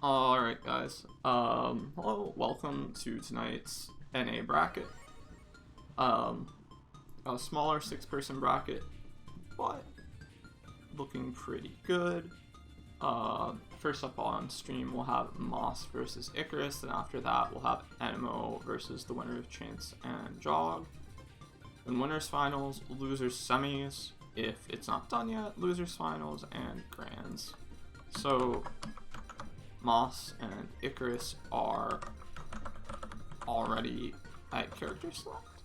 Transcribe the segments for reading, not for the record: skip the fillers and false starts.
Alright guys, hello, welcome to tonight's NA bracket. A smaller 6-person bracket, but looking pretty good. First up on stream we'll have Moss versus Icarus, and after that we'll have Enemo versus the winner of Chance and Jog. Then winners finals, losers semis, if it's not done yet, losers finals, and grands. So Moss and Icarus are already at character select,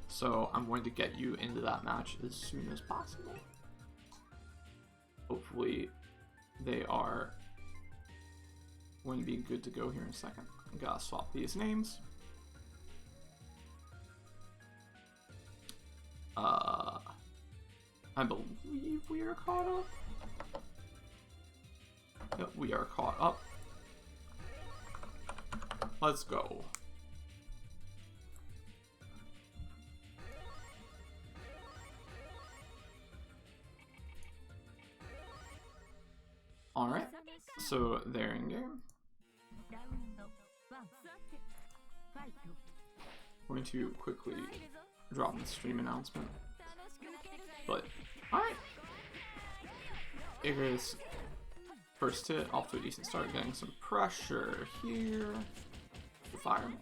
so I'm going to get you into that match as soon as possible. Hopefully they are going to be good to go here in a second. I gotta swap these names. I believe we are caught up. Yep, we are caught up. Let's go. Alright, so they're in game. I'm going to quickly drop the stream announcement. But, alright. Icarus first hit, off to a decent start, getting some pressure here. The fire mix.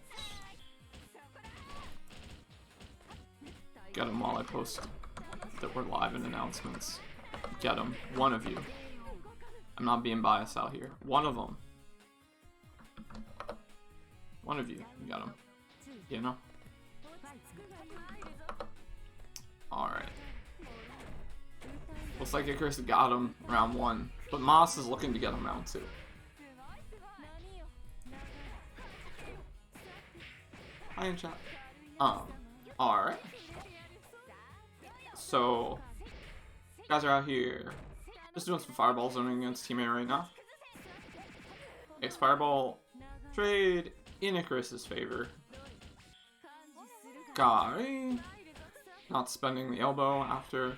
Get him while I post that we're live in announcements. Get him. One of you. I'm not being biased out here. One of them. One of you. Got him. You know? Alright. Looks like Icarus got him round 1. But Moss is looking to get him round 2. Hi in chat. Alright. So, guys are out here just doing some fireball zoning against Team A right now. X fireball trade in Icarus's favor. Guy not spending the elbow after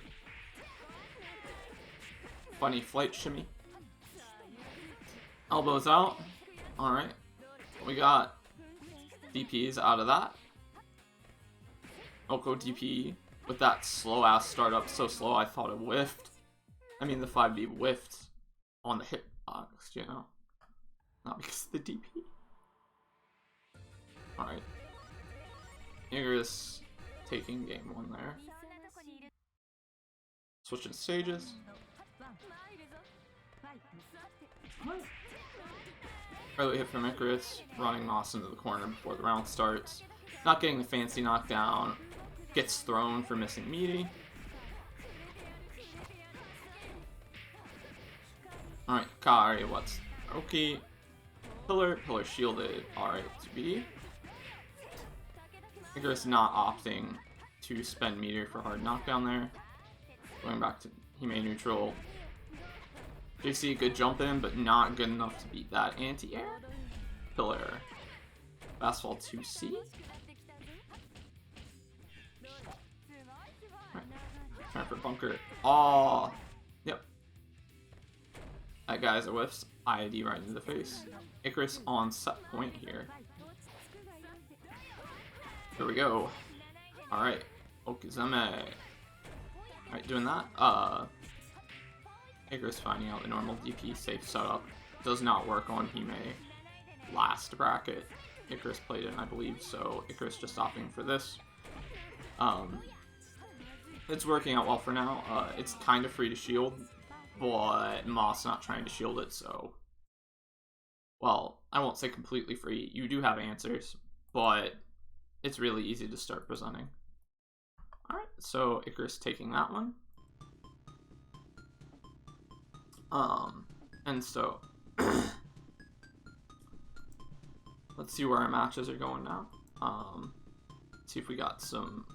funny flight shimmy. Elbows out. Alright. We got DPs out of that. Oko DP with that slow ass startup. So slow I thought it whiffed. I mean the 5D whiffed on the hitbox, you know. Not because of the DP. Alright. Icarus taking game 1 there. Switching stages. Early hit from Icarus, running Moss into the corner before the round starts. Not getting the fancy knockdown. Gets thrown for missing meaty. Alright, Kari, what's okay. Pillar shielded, alright, to be. Icarus not opting to spend meter for hard knockdown there. Going back to Hime neutral. JC, good jump in, but not good enough to beat that anti-air. Pillar. Fastfall 2C. Right. Time for bunker. Oh, yep. That guy's a whiffs. IID right into the face. Icarus on set point here. Here we go. Alright. Okizeme. Alright, doing that. Icarus finding out the normal DP safe setup. Does not work on Hime last bracket. Icarus played it, I believe, so Icarus just opting for this. It's working out well for now. It's kind of free to shield, but Moss not trying to shield it, so... Well, I won't say completely free. You do have answers, but it's really easy to start presenting. Alright, so Icarus taking that one. And so... let's see where our matches are going now. See if we got some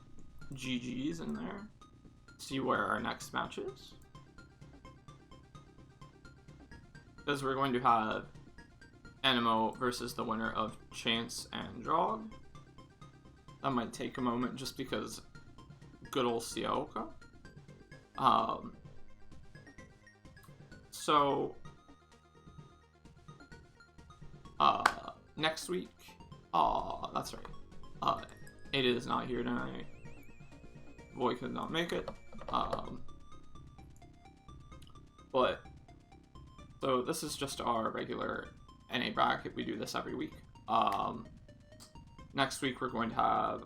GGs in there. See where our next match is. Because we're going to have Enemo versus the winner of Chance and Jog. That might take a moment just because good old Sioka. So Next week, oh, that's right. Ada is not here tonight. Boy could not make it. But so this is just our regular NA bracket. We do this every week. Next week we're going to have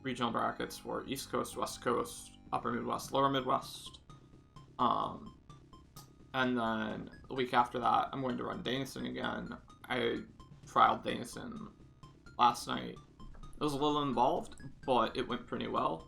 regional brackets for East Coast, West Coast, Upper Midwest, Lower Midwest. And then the week after that, I'm going to run Denison again. I trialed Denison last night. It was a little involved, but it went pretty well.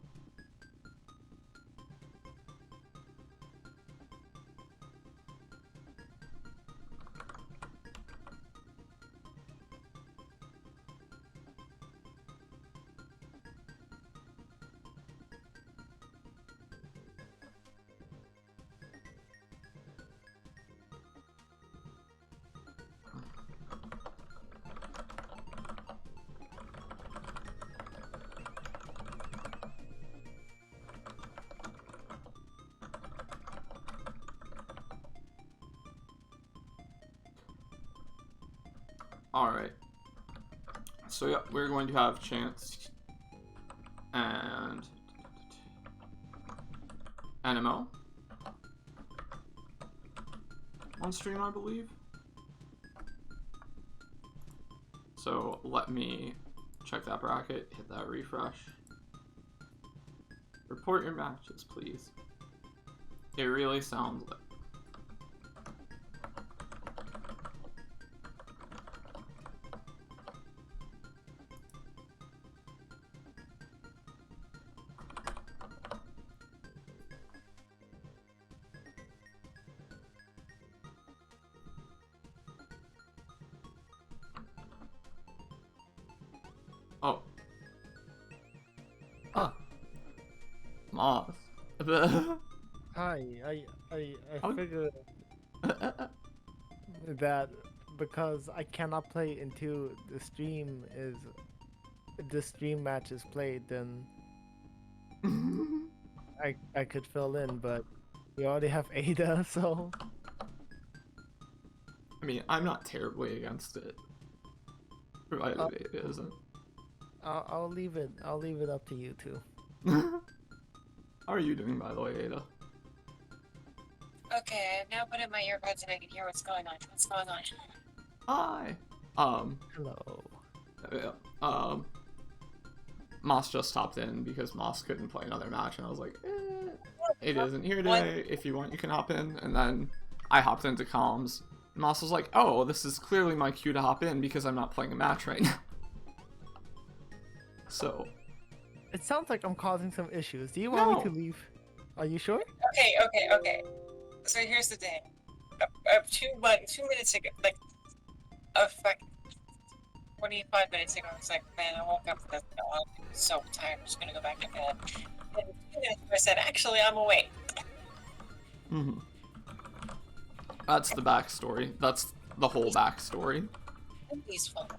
Alright, so yeah, we're going to have Chance and NMO on stream, I believe. So let me check that bracket, hit that refresh. Report your matches, please. It really sounds like... Oh. Ah. Moss. Hi, I figured that because I cannot play until the stream match is played, then I could fill in, but we already have Ada, so I mean, I'm not terribly against it, provided it isn't. I'll leave it up to you two. How are you doing, by the way, Ada? Okay, I've now put in my earbuds and I can hear what's going on. What's going on? Hi. Hello. Yeah. Moss just stopped in because Moss couldn't play another match, and I was like, Ada isn't here today. If you want, you can hop in. And then I hopped into comms. Moss was like, oh, this is clearly my cue to hop in because I'm not playing a match right now. So. It sounds like I'm causing some issues. Do you want me to leave? Are you sure? Okay. So here's the thing. 2 minutes ago, like, 25 minutes ago, I was like, man, I woke up with this, I'm so tired, I'm just gonna go back to bed. And 2 minutes ago, I said, actually, I'm awake. Mm-hmm. That's the backstory. That's the whole backstory. I'm peaceful.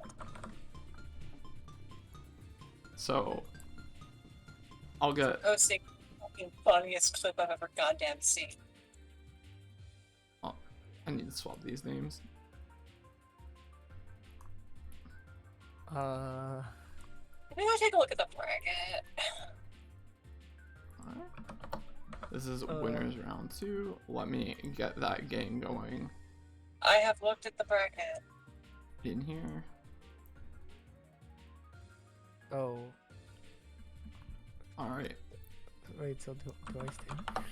So, I'll get... Posting the fucking funniest clip I've ever goddamn seen. Oh, I need to swap these names. Let me go take a look at the bracket. Alright. This is winners round 2. Let me get that game going. I have looked at the bracket. In here. Oh. Alright. Wait, so do I stay? I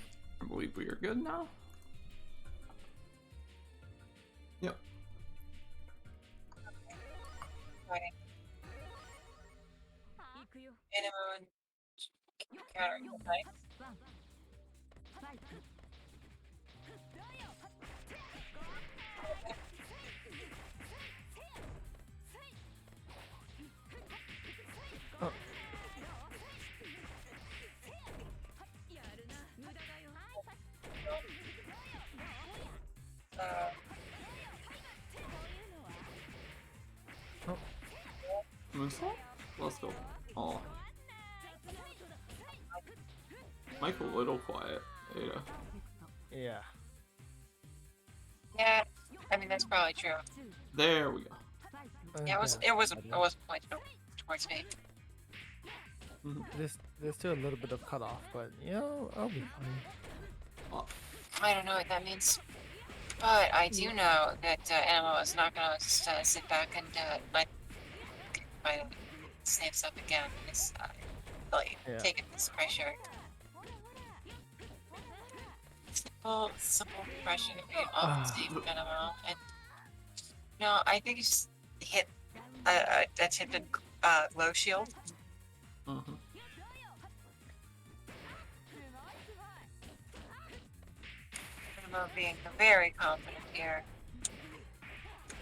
believe we are good now. Yep. Right. Anyone counter right? Oh. Moonsault? Let's go. Oh. Mike a little quiet, Ada. Yeah. Yeah, I mean, that's probably true. There we go. Yeah, it wasn't pointed towards me. There's still a little bit of cutoff, but you know, I'll be fine. Oh, I don't know what that means, but I do know that Animo is not gonna just sit back and let my saves up again. It's really taking this pressure. Simple pressure off the save Animo, and no, I think you just hit a tinted glow shield. Animo being very confident here.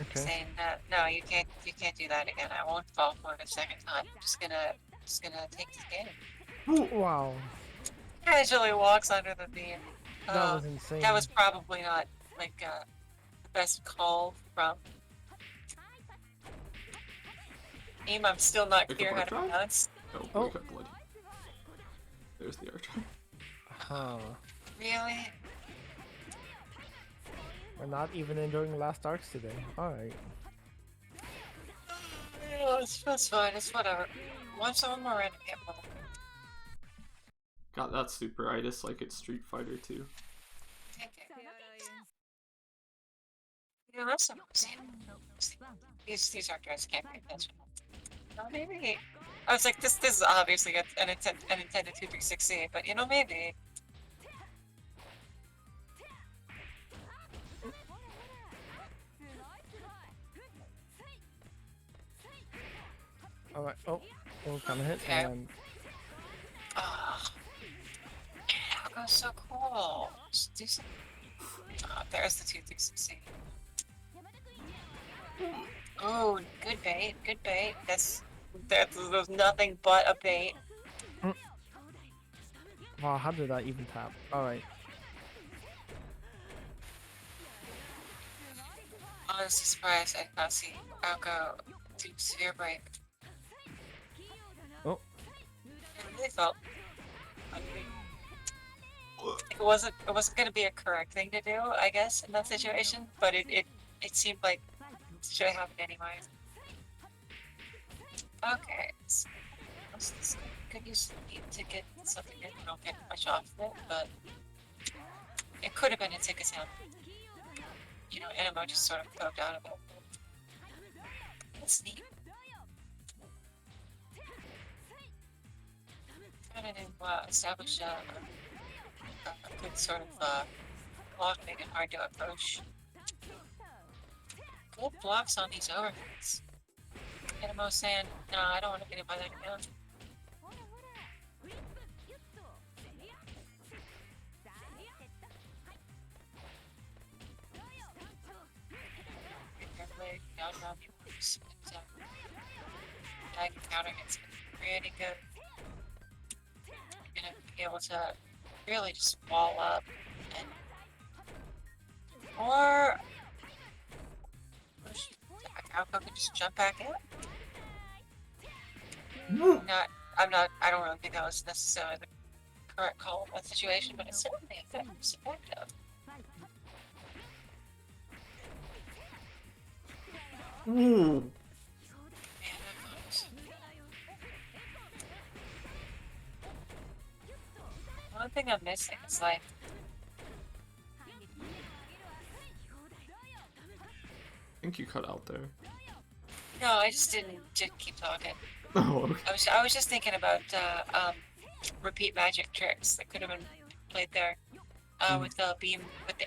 Okay. Saying that no, you can't do that again. I won't fall for it a second time. I'm just gonna take this game. Wow. Casually walks under the beam. That was insane. That was probably not like the best call from aim. I'm still not clear how to pronounce. Oh, we got bloody. There's the archer. Huh. Really? We're not even enjoying the last arcs today. Alright. Yeah, it's fine. It's whatever. Once I'm more in, get one. Got that super. I dislike it. Street Fighter 2. Yeah, that's some. These actors can't pay attention. No, maybe. I was like, this is obviously an intended 2-3-6C, but you know, maybe. Alright. Oh, kind of hit. Okay. And Oh, that goes so cool. Just do some. Oh, there's the 2-3-6C. Oh, good bait, good bait. There's nothing but a bait. wow, how did that even tap? Alright. Honestly surprised I did not see Alco do Sphere Break. Oh. I really felt it wasn't gonna be a correct thing to do, I guess, in that situation, but it seemed like it should have happened anyway. Okay. Could use to get something that you don't get much off of it, but it could have been a ticket sound. You know, Animo just sort of poked out of it. That's neat. Trying to establish a good sort of block, make it hard to approach. Good blocks on these overheads. Animo saying, no, I don't want to get it by that account. Counter hits pretty good. You're gonna be able to really just wall up and or Alco can just jump back in. I don't really think that was necessarily the correct call in that situation, but it's certainly effective. Ooh. One thing I'm missing is like I think you cut out there. no, I just didn't keep talking. Oh, okay. I was just thinking about repeat magic tricks that could have been played there with the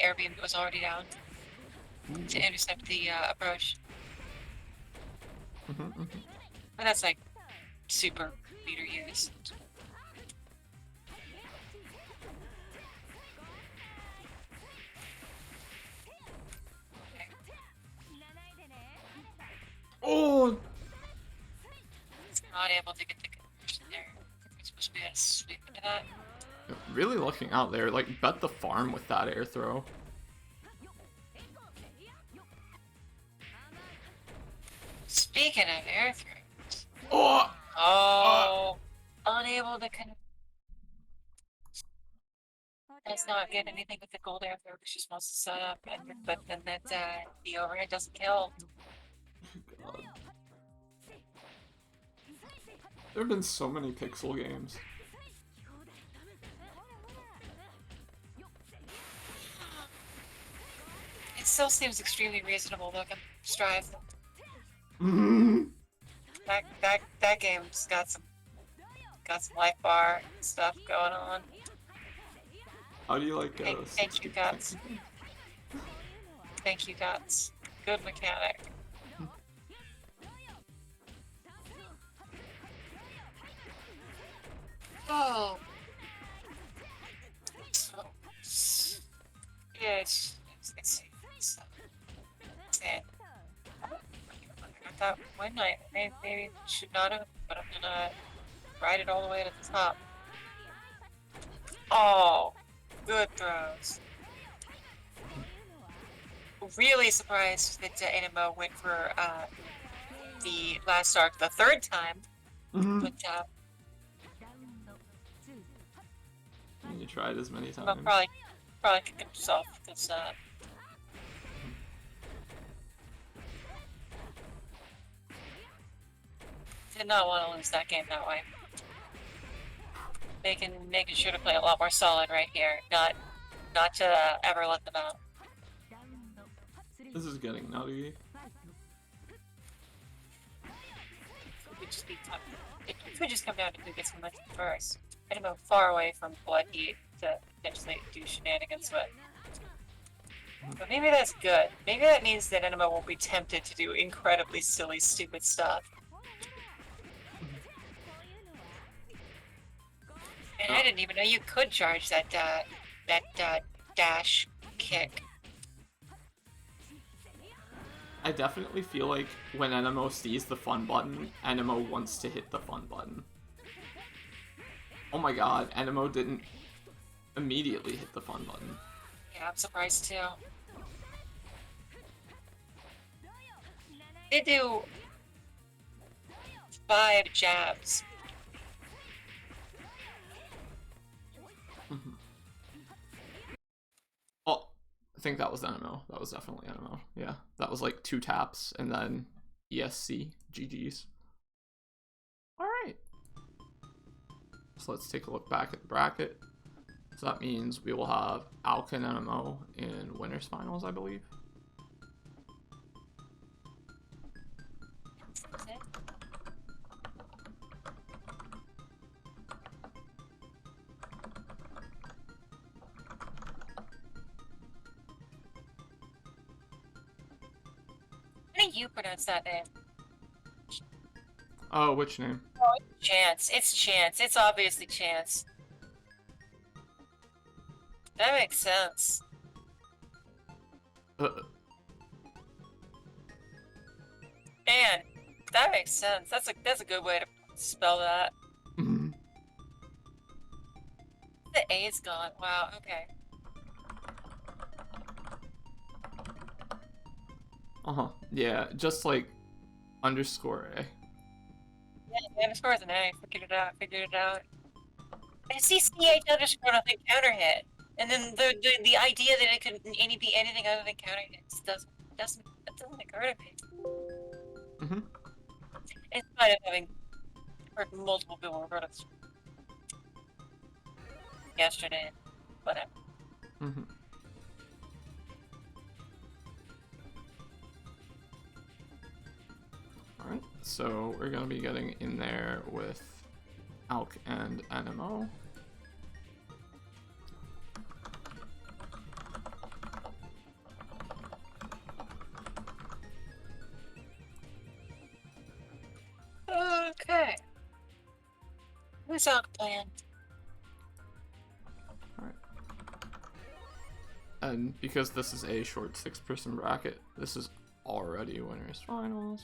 air beam that was already down to intercept the approach. But that's like super meter use. Oh! Not able to get the conversion there. We're supposed to be able to sweep into that. Really looking out there, like, bet the farm with that air throw. Speaking of air throws. Oh! Oh! Unable to connect. Does not get anything with the gold air throw because she just wants to set up, but then that the overhead doesn't kill. God. There have been so many pixel games. It still seems extremely reasonable. Look, I'm Strive. That game's got some life bar stuff going on. How do you like Thank you, Guts. Thank you, Guts. Good mechanic. Oh. So, yeah, it's sad. I thought one night maybe should not have, but I'm gonna ride it all the way to the top. Oh, good throws. Really surprised that Animo went for the last arc the third time. But you tried as many times. Well, probably kicked himself because did not want to lose that game that way. Making sure to play a lot more solid right here, not to ever let them out. This is getting nutty. It could just come down to who gets the momentum first. Animo far away from Blood Heat to potentially do shenanigans with. But maybe that's good. Maybe that means that Animo won't be tempted to do incredibly silly, stupid stuff. And I didn't even know you could charge that dash kick. I definitely feel like when Animo sees the fun button, Animo wants to hit the fun button. Oh my god, Animo didn't immediately hit the fun button. Yeah, I'm surprised too. They do 5 jabs. Oh, I think that was Animo. That was definitely Animo. Yeah, that was like 2 taps and then ESC, GG's. Alright. So let's take a look back at the bracket. So that means we will have AACC and Animo in winners finals, I believe. How do you pronounce that name? Oh, which name? Oh, it's Chance. It's Chance. It's obviously Chance. That makes sense. And that makes sense. That's a good way to spell that. The A is gone. Wow. Okay. Yeah, just like underscore A. Yeah, the underscore is an A. Figured it out. I see CH underscore nothing counter hit. And then the idea that it could be anything other than counter hits doesn't occur to me. In spite of having heard multiple people refer to this yesterday, whatever. Alright, so we're gonna be getting in there with AACC and Animo. Okay. Who's AACC playing? Alright. And because this is a short 6-person bracket, this is already winners finals.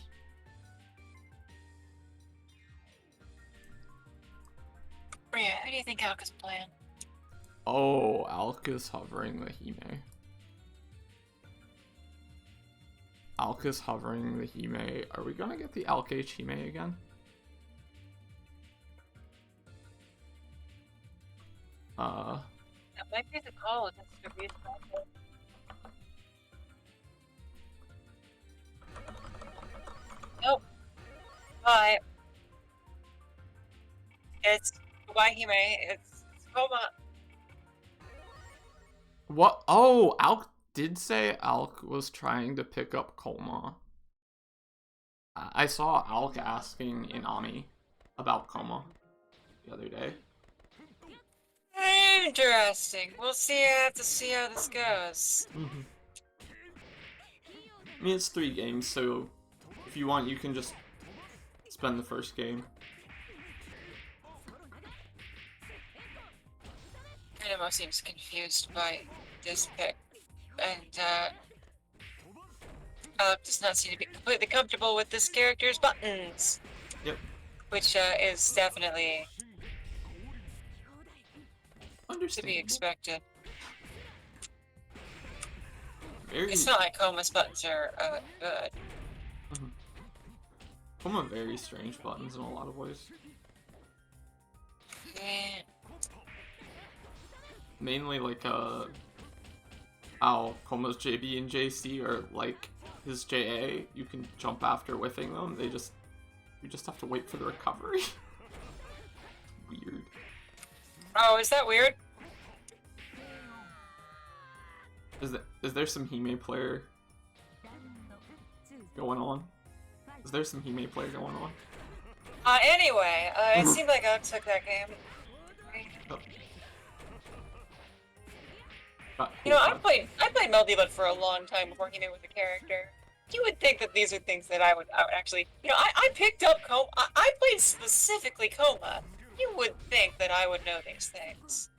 Bria, who do you think AACC is playing? Oh, AACC is hovering the Hime. AACC is hovering the Hime. Are we gonna get the AACC H Hime again? That might be the call against the reason. Nope. Bye. It's Wahime. It's Coma. What? Oh, Alk did say Alk was trying to pick up Coma. I saw Alk asking Inami about Coma the other day. Interesting. We'll see. I have to see how this goes. I mean, it's 3 games, so if you want, you can just spend the first game. Animo seems confused by this pick, and does not seem to be completely comfortable with this character's buttons. Yep. Which is definitely to be expected. It's not like Coma's buttons are good. Coma very strange buttons in a lot of ways. Yeah. Mainly like how Coma's JB and JC are like his JA. You can jump after whiffing them. You just have to wait for the recovery. Weird. Oh, is that weird? Is there some Hime player going on? Is there some Hime player going on? Anyway, it seemed like I took that game. You know, I played Meldiva for a long time before he knew was a character. You would think that these are things that I would actually, you know, I picked up Coma. I played specifically Coma. You would think that I would know these things.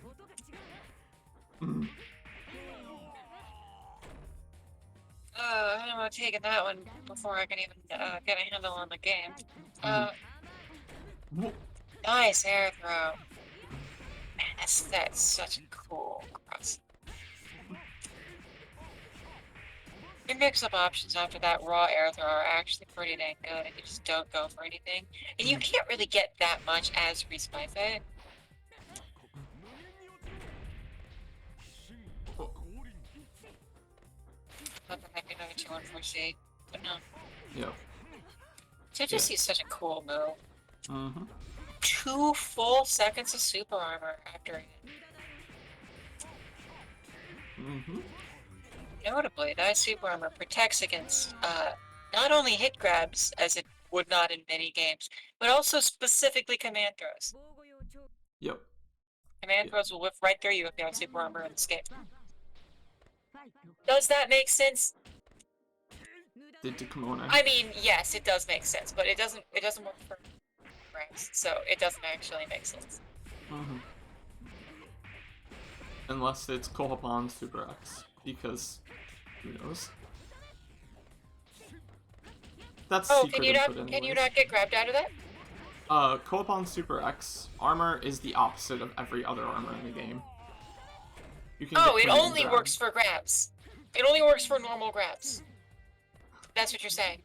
I'm taking that one before I can even get a handle on the game. Nice air throw. Man, that's such a cool cross. Your mix-up options after that raw air throw are actually pretty dang good if you just don't go for anything. And you can't really get that much as Respyfe. Not that I could another 2-1-4-C, but no. Yep. Jujutsu is such a cool move. 2 full seconds of super armor after it. Notably, that super armor protects against not only hit grabs, as it would not in many games, but also specifically command throws. Yep. Command throws will whip right through you if you have super armor in this game. Does that make sense? Did to Kimono. I mean, yes, it does make sense, but it doesn't work for grabs, so it doesn't actually make sense. Unless it's Kohaban Super X, because who knows? That's can you not get grabbed out of that? Kohaban Super X armor is the opposite of every other armor in the game. You can it only works for grabs. It only works for normal grabs. That's what you're saying.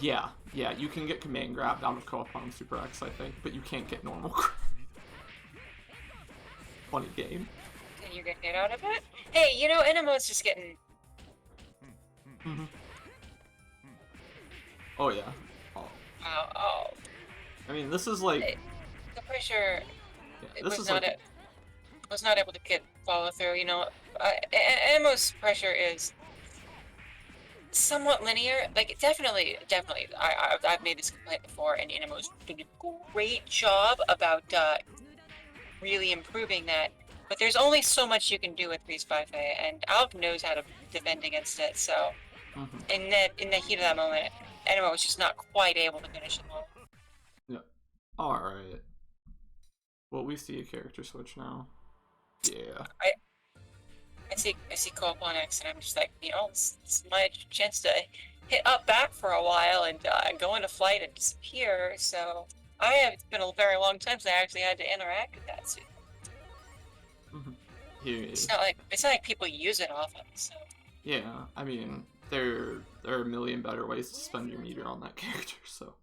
Yeah, you can get command grabbed out of Kohaban Super X, I think, but you can't get normal grab. Funny game. Can you get hit out of it? Hey, you know, Inamo's just getting... Oh, yeah. Oh. I mean, this is like... The pressure... Yeah, this was not able to get follow through, you know. Inamo's pressure is somewhat linear. Like, definitely, I've made this complaint before, and Inamo's doing a great job about really improving that. But there's only so much you can do with Respyfe, and Alp knows how to defend against it, so in the heat of that moment, Inamo was just not quite able to finish it well. Yeah. Alright. Well, we see a character switch now. Yeah. I see Co-op on X, and I'm just like, you know, it's my chance to hit up back for a while and go into flight and disappear, so it's been a very long time since I actually had to interact with that suit. It's not like people use it often, so. Yeah, I mean, there are a million better ways to spend your meter on that character, so.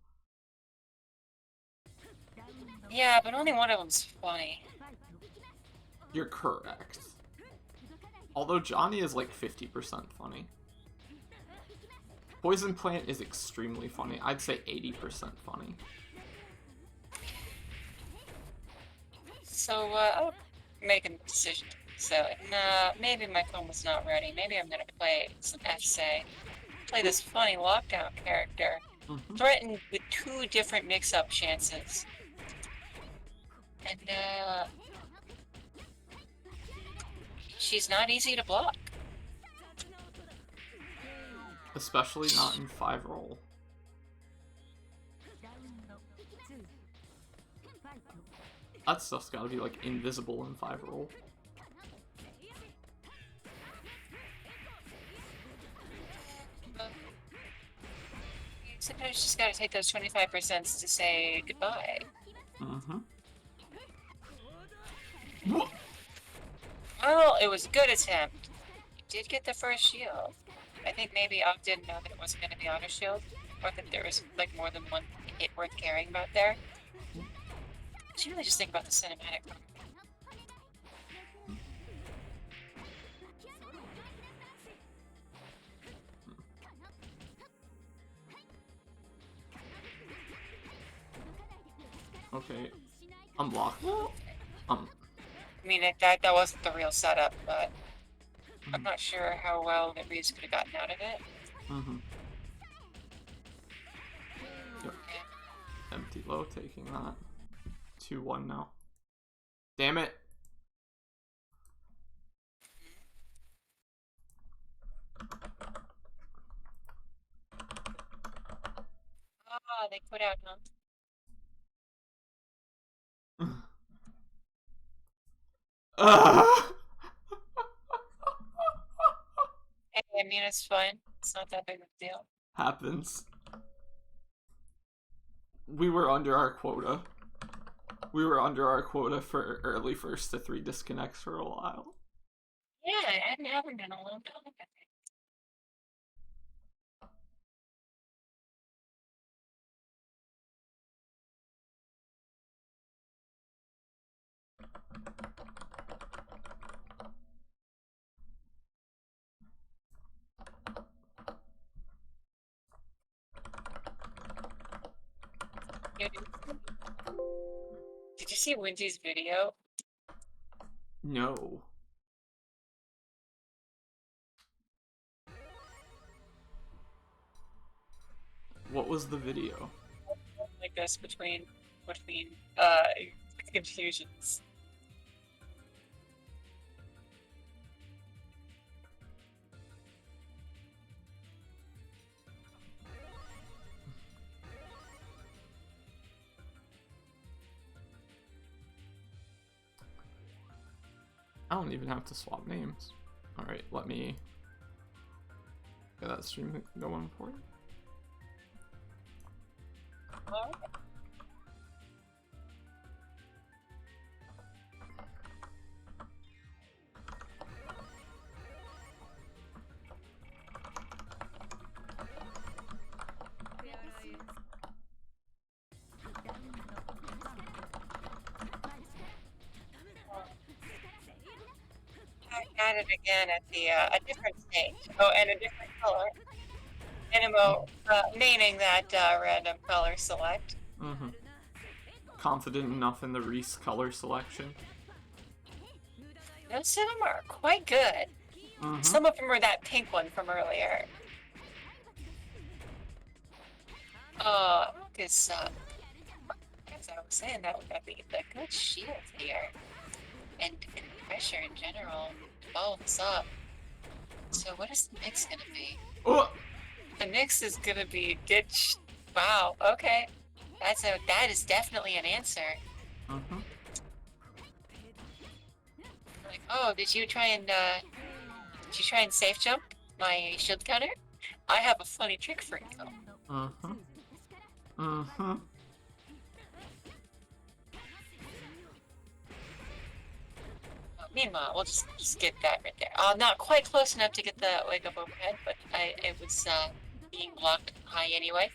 Yeah, but only one of them's funny. You're correct. Although Johnny is like 50% funny. Poison Plant is extremely funny. I'd say 80% funny. So, I'll make a decision. So, nah, maybe my phone was not ready. Maybe I'm gonna play some SA. Play this funny lockdown character. Threatened with 2 different mix-up chances. And, she's not easy to block. Especially not in 5-roll. That stuff's gotta be, like, invisible in 5-roll. Sometimes you just gotta take those 25% to say goodbye. Well, it was a good attempt. You did get the first shield. I think maybe Ogg didn't know that it wasn't gonna be auto shield, or that there was like more than one hit worth caring about there. I should really just think about the cinematic. Okay. Unblockable? I mean, that wasn't the real setup, but I'm not sure how well the Reeves could have gotten out of it. Yep. Empty low taking that. 2-1 now. Damn it. Ah, they quit out, huh? Hey, I mean, it's fine. It's not that big of a deal. Happens. We were under our quota. We were under our quota for early 1st to 3 disconnects for a while. Yeah, I hadn't happened in a long time, I think. Did you see Winty's video? No. What was the video? Like this between confusions. I don't even have to swap names. Alright, let me get that stream going for you. Alright. At it again at the a different stage. Oh, and a different color. Animo, meaning that random color select. Confident enough in the Reese color selection. Most of them are quite good. Some of them are that pink one from earlier. Because as I was saying, that would be the good shield here, and pressure in general. Follow this up. So what is the mix gonna be? Oh! The mix is gonna be ditch. Wow. Okay. That is definitely an answer. Like, oh, did you try and safe jump my shield counter? I have a funny trick for you. Meanwhile, we'll just get that right there. Not quite close enough to get the wake up overhead, but it was being blocked high anyway.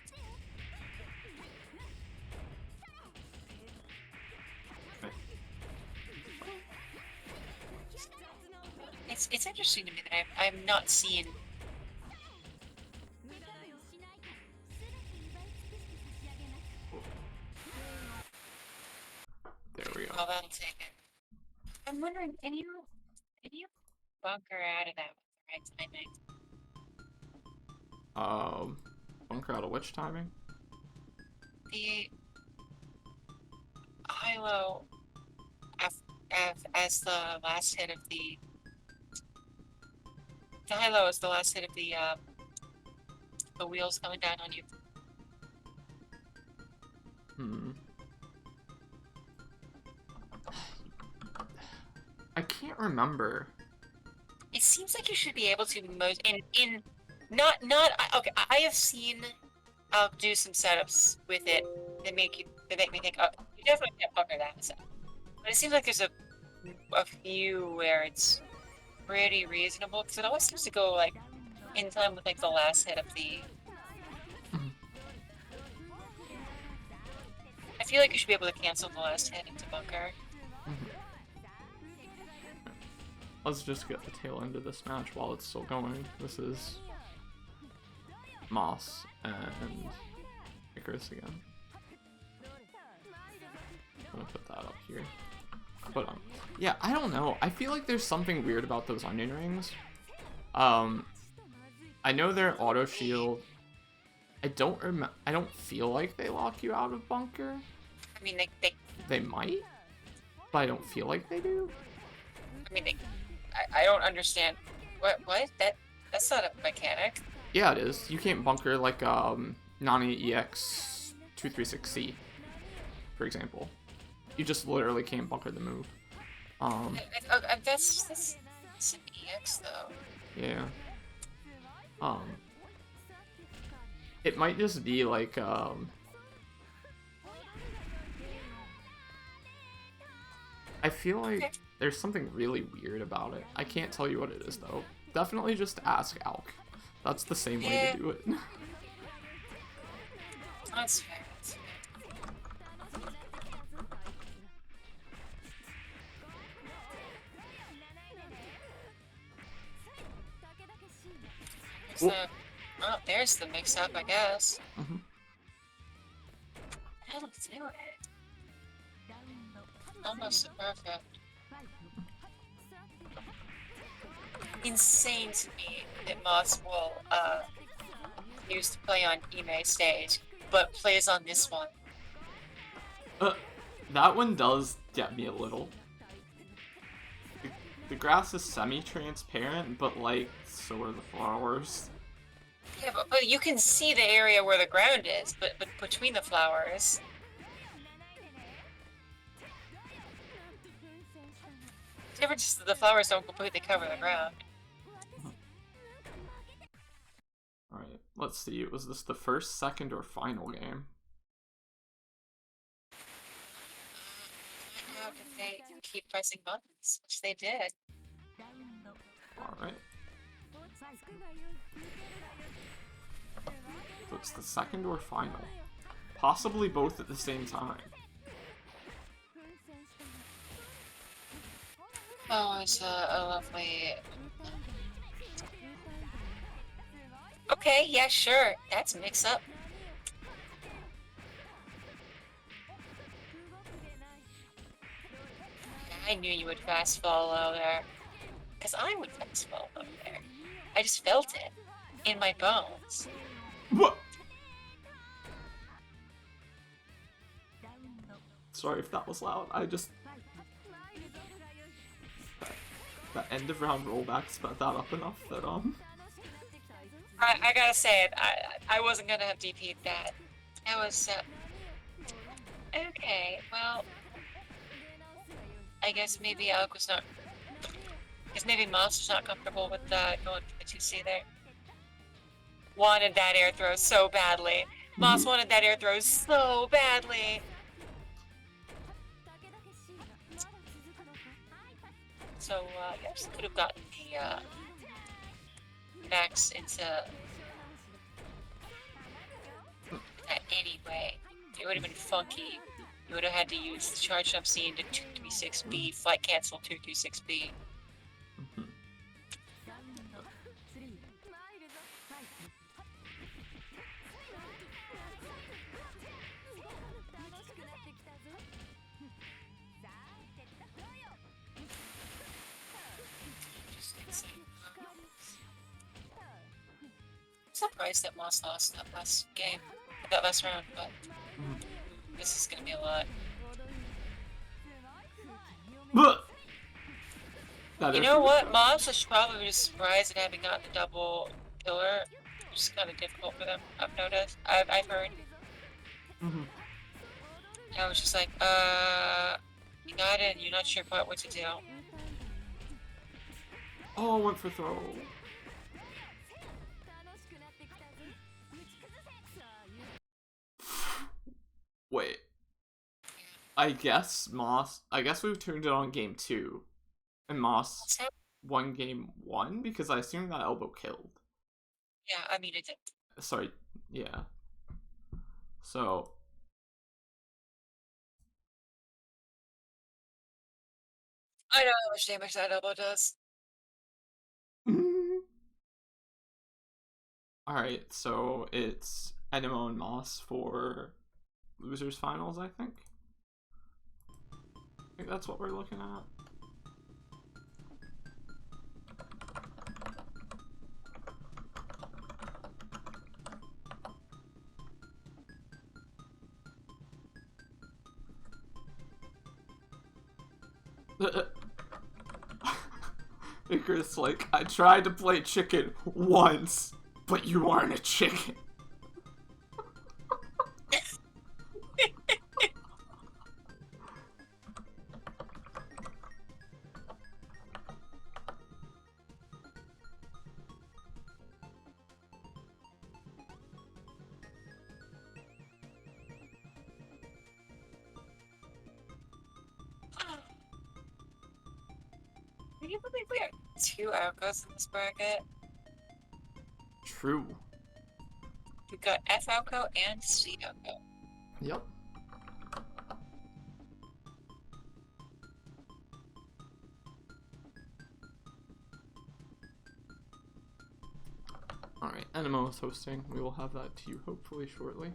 It's interesting to me that I'm not seeing I'm wondering, can you bunker out of that with the right timing? Bunker out of which timing? The high-low as the last hit of the high-low is the last hit of the wheels coming down on you. I can't remember. It seems like you should be able to most in not okay. I have seen Alk do some setups with it that make me think, oh, you definitely can't bunker that setup. But it seems like there's a few where it's pretty reasonable because it always seems to go like in time with like the last hit of the. I feel like you should be able to cancel the last hit into bunker. Let's just get the tail end of this match while it's still going. This is Moss and Icarus again. I'm gonna put that up here. But yeah, I don't know. I feel like there's something weird about those onion rings. I know they're auto shield. I don't feel like they lock you out of bunker. I mean, they might, but I don't feel like they do. I mean, I don't understand. What? That's not a mechanic. Yeah, it is. You can't bunker like Nani EX 236C, for example. You just literally can't bunker the move. That's an EX though. Yeah. It might just be like I feel like there's something really weird about it. I can't tell you what it is though. Definitely just ask Alk. That's the same way to do it. That's fair. Oh, there's the mix-up, I guess. That'll do it. Almost perfect. Insane to me that Moss will use to play on Ime stage, but plays on this one. That one does get me a little. The grass is semi-transparent, but like, so are the flowers. Yeah, but you can see the area where the ground is, but between the flowers. The difference is that the flowers don't completely cover the ground. Alright, let's see. Was this the first, second, or final game? How did they keep pressing buttons? Which they did. Alright. So it's the second or final. Possibly both at the same time. Oh, it's a lovely... Okay, yeah, sure. That's mix-up. I knew you would fast follow there. Because I would fast follow there. I just felt it. In my bones. What? Sorry if that was loud. I just... That end of round rollback sped that up enough that, I gotta say it, I wasn't gonna have DP'd that. That was, okay, well... I guess maybe Alk was not... I guess maybe Moss was not comfortable with going for the 2C there. Wanted that air throw so badly. Moss wanted that air throw so badly. So, yes, could have gotten the, Max into that anyway. It would have been funky. You would have had to use the charge jump C into 236B, flight cancel 236B. surprised that Moss lost that last game, that last round, but this is gonna be a lot. You know what? Moss is probably just surprised at having gotten the double killer. It's just kind of difficult for them, I've noticed. I've heard. I was just like, you got it and you're not sure quite what to do. Oh, I went for throw. Wait. I guess we've tuned it on game 2. And Moss won game 1 because I assume that elbow killed. Yeah, I mean it did. Sorry, yeah. So I don't know how much damage that elbow does. Alright, so it's Enemo and Moss for losers finals, I think. I think that's what we're looking at. Icarus, like, I tried to play chicken once, but you aren't a chicken. Can you believe we have 2 outgoes in this bracket? True. We've got F outgo and C outgo. Yep. Alright, Enemo is hosting. We will have that to you hopefully shortly.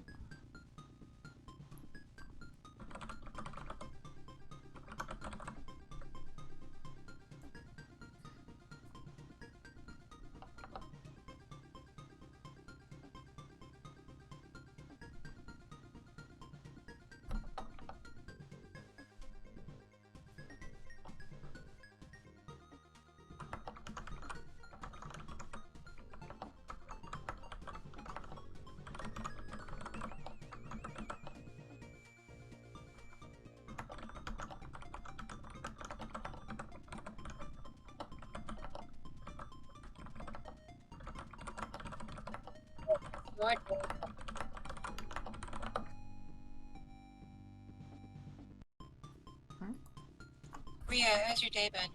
What? Yeah, how's your day been?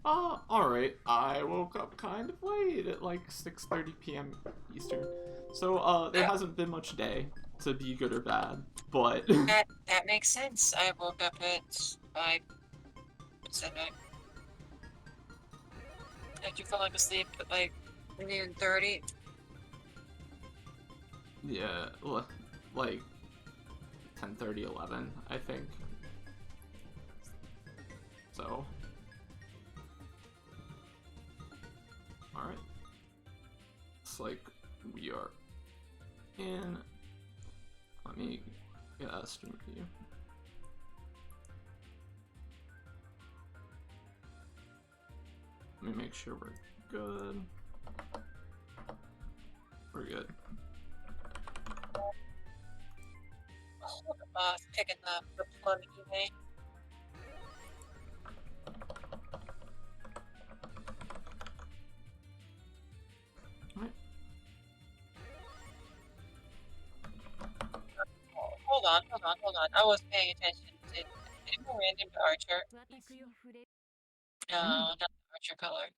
Alright. I woke up kind of late at like 6:30 p.m. Eastern. So, there hasn't been much day to be good or bad, but... That makes sense. I woke up at 5, 7. After falling asleep at like 9:30. Yeah, like 10:30, 11, I think. So, alright. It's like we are in. Let me get a stream view. Let me make sure we're good. We're good. Picking the plum you made. Hold on. I wasn't paying attention. Did anyone random to Archer? No, not the Archer color.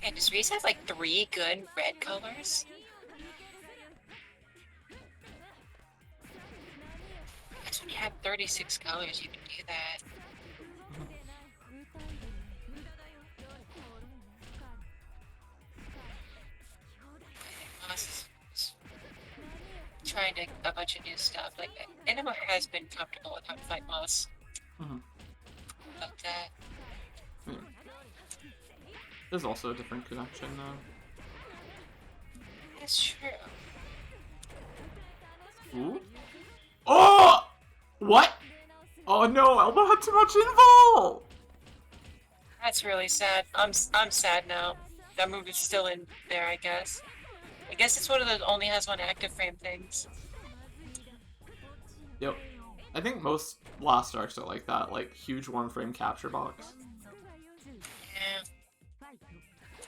And does Reese have like 3 good red colors? I guess when you have 36 colors, you can do that. trying a bunch of new stuff. Like, Enema has been comfortable with how to fight Moss. Mm-hmm. But, Yeah. There's also a different connection now. that's true. Ooh. Oh! What? Oh no, Elbow had too much invul! That's really sad. I'm sad now. That move is still in there, I guess. I guess it's one of those only has one active frame things. Yep. I think most Blast Arcs are like that, like huge one frame capture box.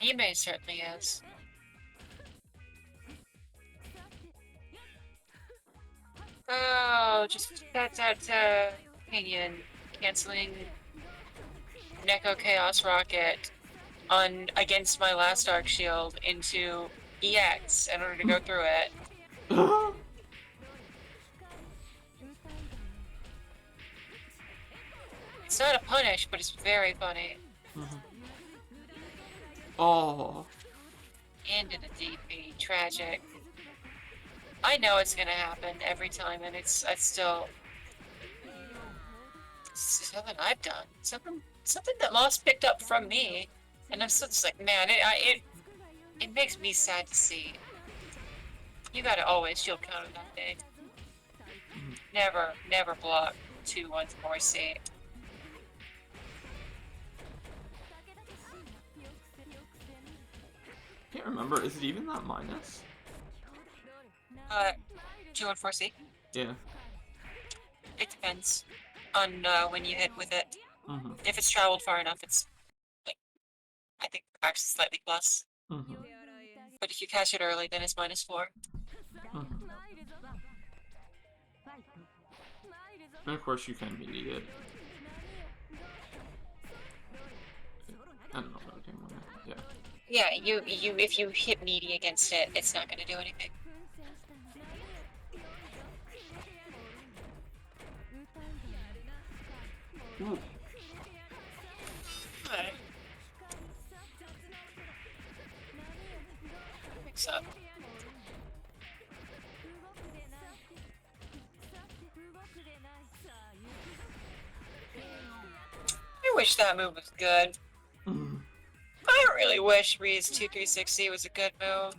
Yeah. eBay certainly is. Oh, just that opinion. Canceling Neko Chaos Rocket on against my last Arc Shield into EX in order to go through it. It's not a punish, but it's very funny. Mm-hmm. Oh. Into the DP. Tragic. I know it's gonna happen every time, and it's still something I've done. Something that Moss picked up from me, and I'm still just like, man, it makes me sad to see. You gotta always shield counter that thing. Never block 2-1-4C. I can't remember, is it even that minus? 2-1-4C. Yeah. It depends on when you hit with it. Mm-hmm. If it's traveled far enough, it's like I think perhaps slightly plus. Mm-hmm. But if you catch it early, then it's -4. Mm-hmm. And of course you can melee it. I don't know what game on it. Yeah. Yeah, you if you hit meaty against it, it's not gonna do anything. Ooh. Alright. Mix up. I wish that move was good. Mm. I really wish Ree's 2-3-6C was a good move.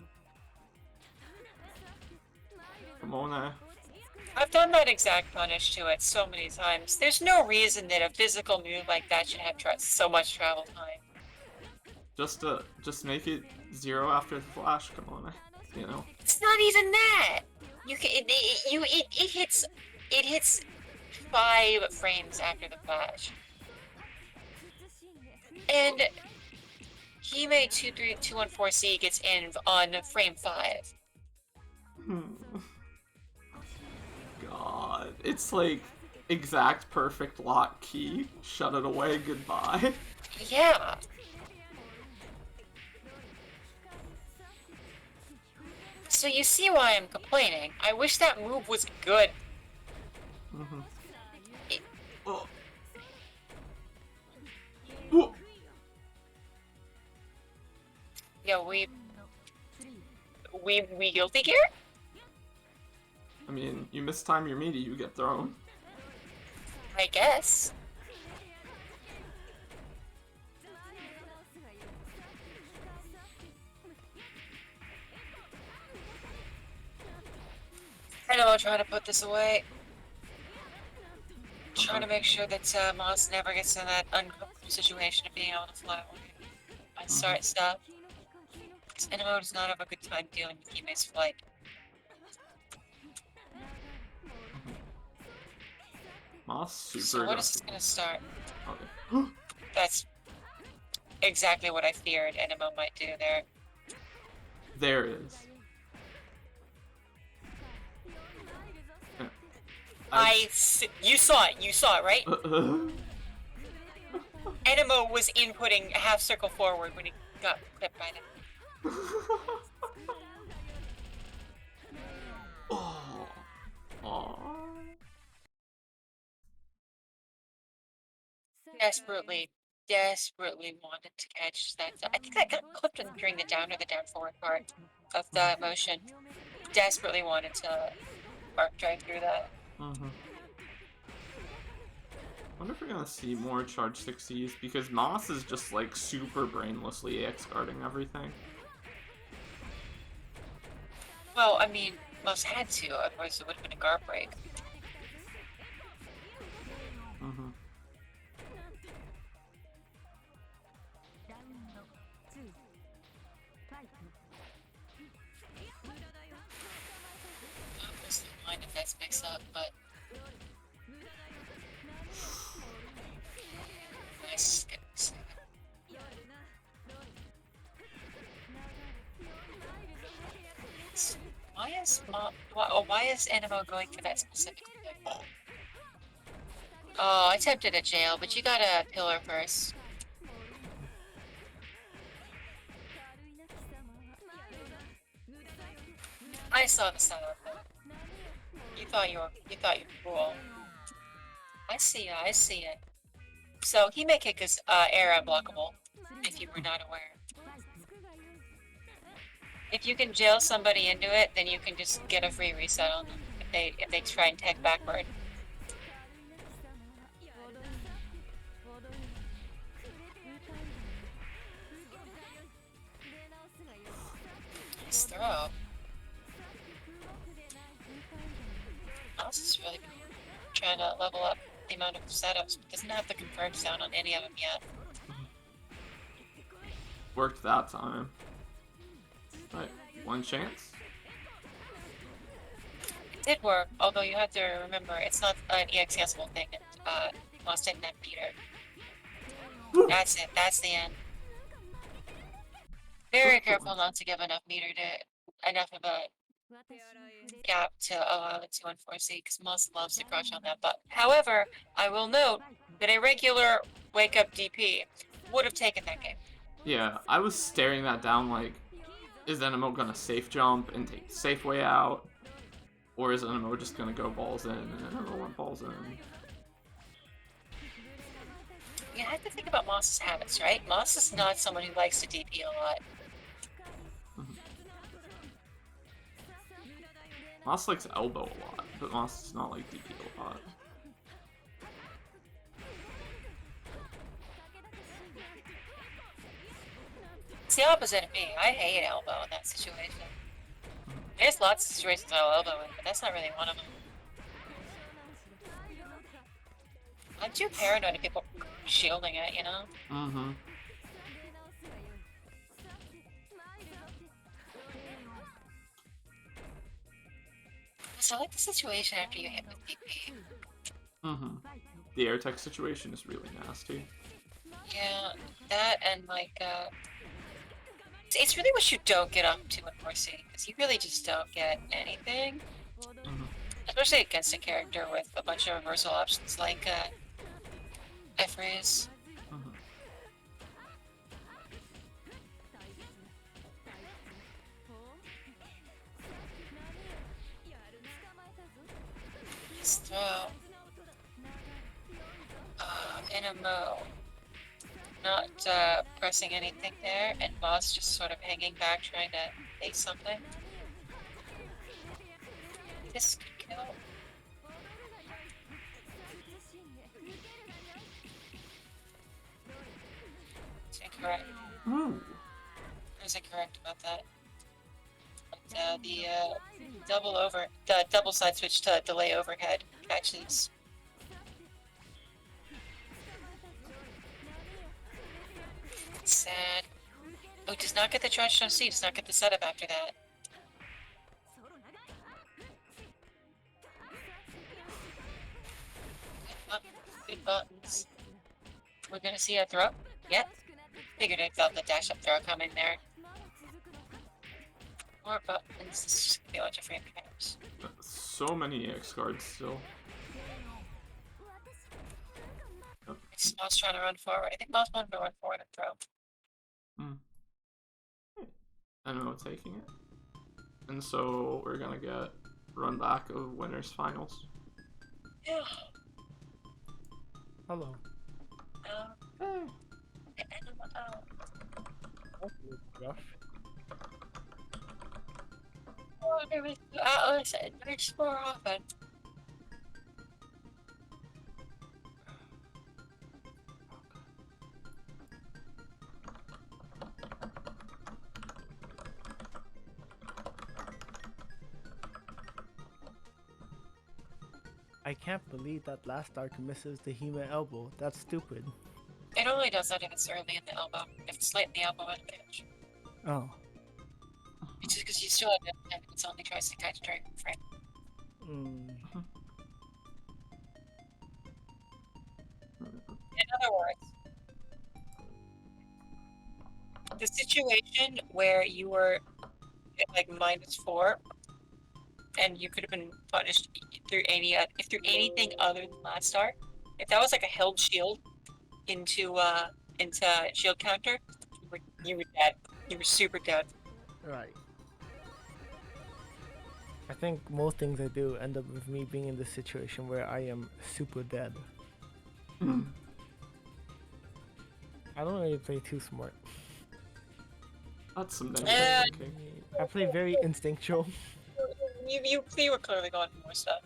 Come on now. I've done that exact punish to it so many times. There's no reason that a physical move like that should have so much travel time. Just make it 0 after the flash, come on, you know. It's not even that. You can it hits 5 frames after the flash. And he made 2-1-4C gets in on frame 5. God, it's like exact perfect lock key. Shut it away, goodbye. Yeah. So you see why I'm complaining. I wish that move was good. Mm-hmm. It, Oh. Oh. yeah, we guilty gear? I mean, you mistime your meaty, you get thrown. I guess. I know I'm trying to put this away. Trying to make sure that Moss never gets in that uncomfortable situation of being able to fly away and start stuff. Because Enemo does not have a good time dealing with teammates' flight. Moss super So what is this aggressive. gonna start? Okay. That's exactly what I feared Enemo might do there. There it is. You saw it, right? Enemo was inputting a half circle forward when he got clipped by them. Oh. Oh. Desperately wanted to catch that. I think that got clipped during the down or the down forward part of the motion. Desperately wanted to arc drive through that. Wonder if we're gonna see more charge 60s, because Moss is just like super brainlessly EX guarding everything. Well, I mean, most had to, otherwise it would have been a guard break. Obviously, mind if that's mixed up, but nice. Why is Animo going for that specific thing? Oh, I attempted a jail, but you gotta pillar first. I saw the setup. You thought you were cool. I see it. So he may kick his air unblockable, if you were not aware. If you can jail somebody into it, then you can just get a free reset on them if they try and tech backward. Nice throw. Mouse is really trying to level up the amount of setups, but doesn't have the confirmed sound on any of them yet. Worked that time. Right, one chance. It did work, although you have to remember it's not an EX cancelable thing. Mouse didn't have meter. That's it. That's the end. Very careful not to give enough meter to enough of a gap to allow the 2-1-4C, because Moss loves to crush on that button. However, I will note that a regular wake up DP would have taken that game. Yeah, I was staring that down like, is Enemo gonna safe jump and take the safe way out? Or is Enemo just gonna go balls in and Enemo went balls in? You have to think about Moss's habits, right? Moss is not someone who likes to DP a lot. Moss likes elbow a lot, but Moss does not like DP a lot. It's the opposite of me. I hate elbow in that situation. There's lots of situations I'll elbow in, but that's not really one of them. I'm too paranoid of people shielding it, you know? So I like the situation after you hit with DP. The air tech situation is really nasty. Yeah, that and like, it's really what you don't get up to in 4C, because you really just don't get anything. Especially against a character with a bunch of reversal options like, F-raise. Nice throw. Enemo. Not pressing anything there, and Moss just sort of hanging back trying to make something. This could kill. Is it correct? Ooh. Is it correct about that? But, the double side switch to delay overhead catches. Sad. Oh, does not get the charge on C, does not get the setup after that. Good buttons. We're gonna see a throw? Yep. Figured I felt the dash up throw coming there. More buttons. This is just gonna be a bunch of frame caps. So many EX cards still. Moss trying to run forward. I think Moss wanted to run forward and throw. I don't know taking it. And so we're gonna get run back of winners finals. Yeah. Hello. What? wonder with Atlas and Nerds more often. I can't believe that last arc misses the Hema elbow. That's stupid. It only does that if it's early in the elbow. If it's late in the elbow, it'll catch. Oh. It's just because you still have it and it's only tries to catch during the frame. Mm. In other words, the situation where you were at like -4 and you could have been punished through anything other than last arc, if that was like a held shield into shield counter, you were dead. You were super dead. Right. I think most things I do end up with me being in this situation where I am super dead. I don't really play too smart. That's some Yeah. okay. I play very instinctual. You were clearly going for more stuff,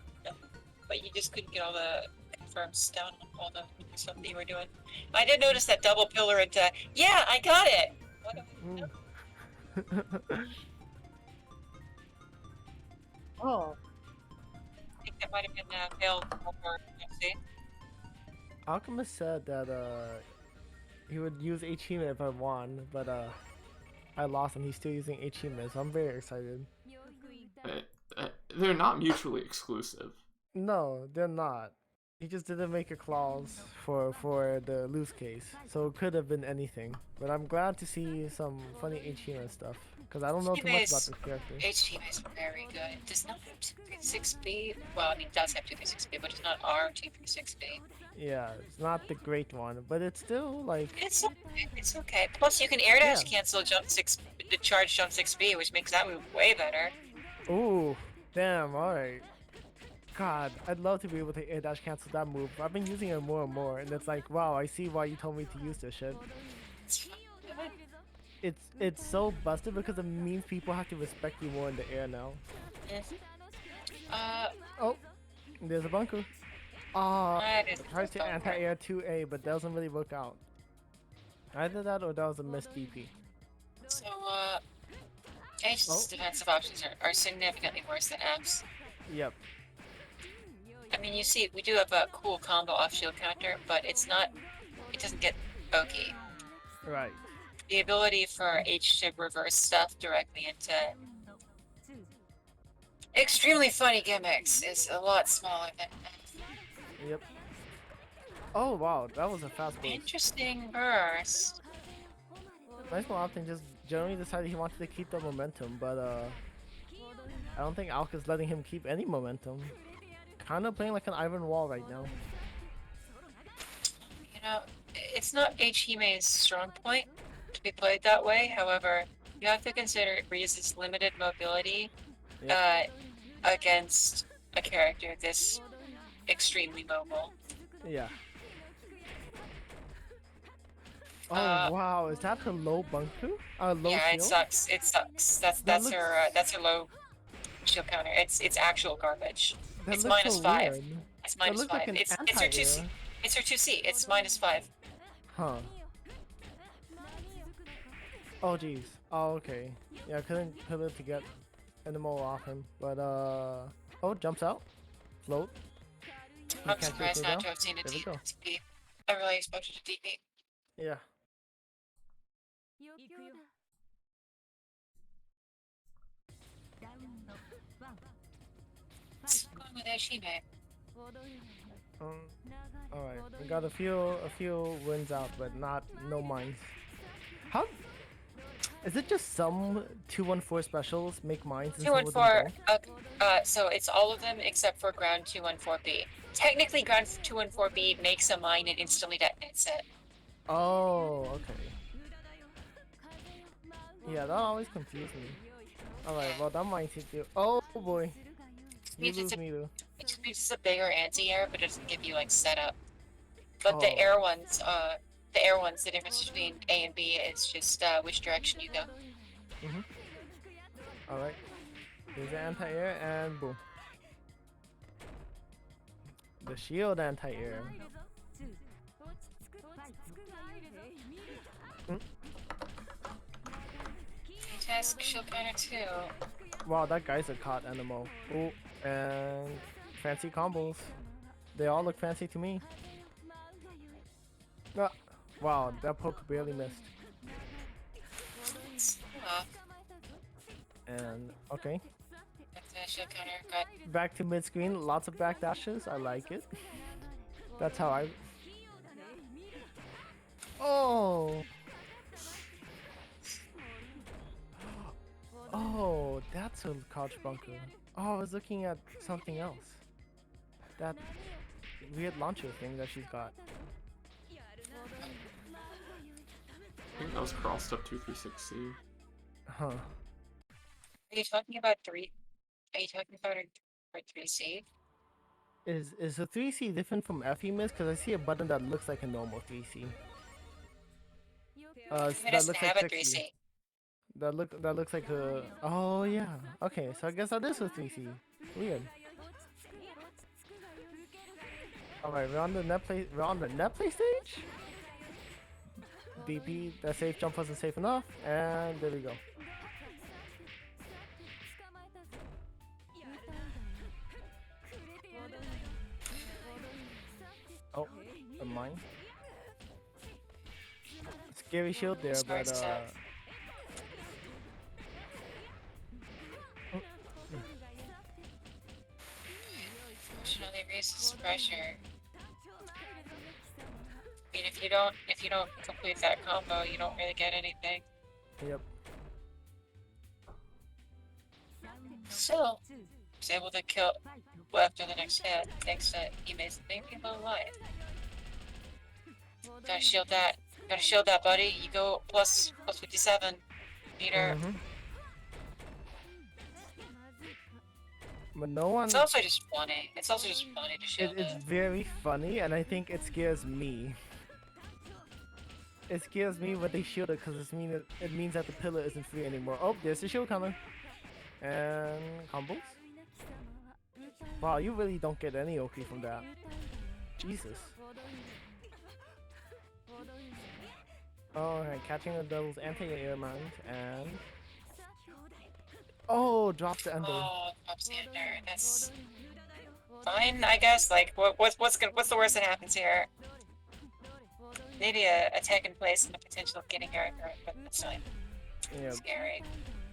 but you just couldn't get all the confirms down on all the stuff that you were doing. I did notice that double pillar into. Yeah, I got it. What do we do? Oh. I think that might have been failed over FC. Alchemist said that he would use Hema if I won, but I lost and he's still using Hema, so I'm very excited. They're not mutually exclusive. No, they're not. He just didn't make a clause for the lose case, so it could have been anything. But I'm glad to see some funny Hema stuff, because I don't know too much about this character. HTMA is very good. It does not have 236B. Well, I mean, it does have 236B, but it's not our 236B. Yeah, it's not the great one, but it's still like. It's okay. It's okay. Plus, you can air dash cancel the charge jump 6B, which makes that move way better. Ooh, damn! All right. God, I'd love to be able to air dash cancel that move. I've been using it more and more, and it's like, wow, I see why you told me to use this shit. It's so busted because it means people have to respect you more in the air now. Oh, there's a bunker. Tries to anti-air 2A, but doesn't really work out. Either that or that was a missed DP. So, H's defensive options are significantly worse than F's. Yep. I mean, you see, we do have a cool combo off shield counter, but it doesn't get pokey. Right. The ability for H to reverse stuff directly into extremely funny gimmicks is a lot smaller than F. Yep. Oh wow, that was a fast burst. Interesting burst. Nice one Optin just generally decided he wanted to keep the momentum, but I don't think Alk is letting him keep any momentum. Kind of playing like an iron wall right now. You know, it's not Hime's strong point to be played that way. However, you have to consider Reese's limited mobility against a character this extremely mobile. Yeah. Oh wow, is that her low bunker? Low yeah, shield? it sucks. It sucks. That's her low shield counter. It's actual garbage. It's -5. Weird. It's -5. Like it's her 2C. It's her 2C. It's -5. Huh. Oh jeez. Oh okay. Yeah, I couldn't pivot to get any more off him, but oh, jumps out, float. I'm surprised not to have seen a DP. I really expected a DP. Yeah. What's going with Hime? All right. We got a few wins out, but no mines. How? Is it just some 214 specials make mines? 214. So it's all of them except for ground 214B. Technically, ground 214B makes a mine and instantly detonates it. Oh, okay. Yeah, that always confused me. Alright, well that might hit you. Oh boy. You lose me too. It just means it's a bigger anti-air, but it doesn't give you like setup. But the air ones, the difference between A and B is just which direction you go. Alright. There's the anti-air and boom. The shield anti-air. Task shield counter too. Wow, that guy's a caught animal. Oh, and fancy combos. They all look fancy to me. Ah, wow, that poke barely missed. And okay, Shield counter got back to mid screen. Lots of back dashes. I like it. That's how I. Oh. Oh, that's a couch bunker. Oh, I was looking at something else. That weird launcher thing that she's got. I think that was crossed up 236C. Huh. Are you talking about three? Are you talking about a 3C? Is the 3C different from FE miss? Because I see a button that looks like a normal 3C. It That doesn't looks have like a 6C. 3C. That looks like a. Oh yeah. Okay, so I guess that is a 3C. Weird. All right, we're on the net play. We're on the net play stage. DP, that safe jump wasn't safe enough, and there we go. Oh, a mine. Scary shield there, Smart but stuff. Emotionally raises pressure. I mean, if you don't complete that combo, you don't really get anything. yep. Still, was able to kill after the next hit, thanks to Ime's thinking about life. Gotta shield that. Gotta shield that, buddy. You go plus 57. Meter. But no one. It's also just funny. It's also just funny to shield It's very funny, and I think it scares me. It scares me when they shield it because it means that the pillar isn't free anymore. Oh, there's the shield coming. And combos. Wow, you really don't get any OP from that. Jesus. Alright, catching the devil's anti-air mount and. Oh, drops the ender. Oh, drops the ender. That's fine, I guess. Like, what's the worst that happens here? Maybe a tech in place and the potential of getting her hurt, but that's fine. Yeah. Scary.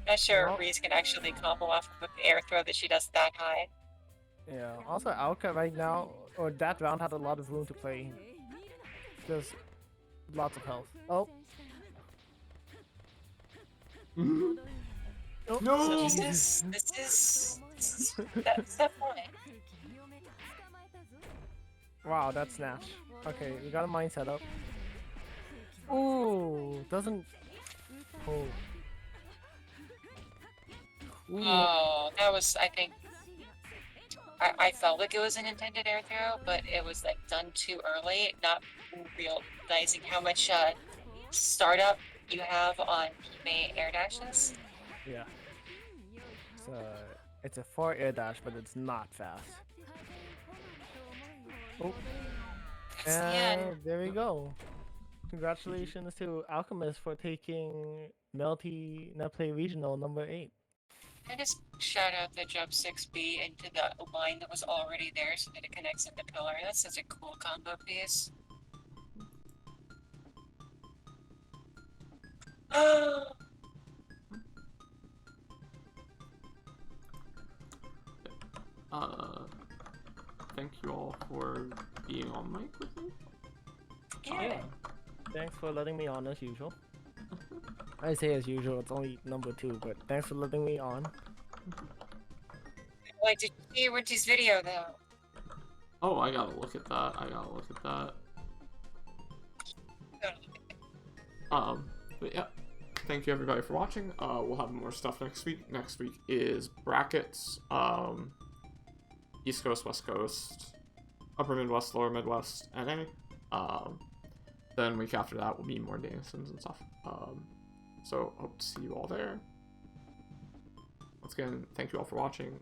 Not sure Well- Reese can actually combo off of the air throw that she does that high. Yeah. Also, Alka right now, or that round, had a lot of room to play. Just lots of health. Oh. Oh, No! So this is that's the point. Wow, that's Nash. Okay, we got a mine set up. Ooh, doesn't. Oh. Ooh. Oh, that was, I think, I felt like it was an intended air throw, but it was like done too early, not realizing how much startup you have on Hime air dashes. Yeah. It's a 4 air dash, but it's not fast. Oh. That's the end. And there we go. Congratulations to Alchemist for taking Melty Netplay Regional number 8. I just shout out the jump 6B into the line that was already there so that it connects into pillar. That's such a cool combo piece. Thank you all for being on mic with me. Yeah. Thanks for letting me on as usual. I say as usual, it's only number 2, but thanks for letting me on. Like, did you see Winty's video though? Oh, I gotta look at that. But yeah, thank you everybody for watching. We'll have more stuff next week. Next week is brackets. East Coast, West Coast, Upper Midwest, Lower Midwest, NA. Then week after that will be more Danisons and stuff. So hope to see you all there. once again, thank you all for watching.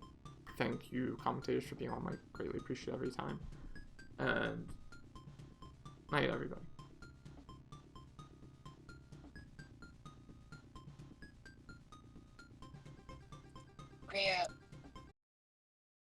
Thank you, commentators, for being on. I greatly appreciate every time. And night, everybody. Yeah.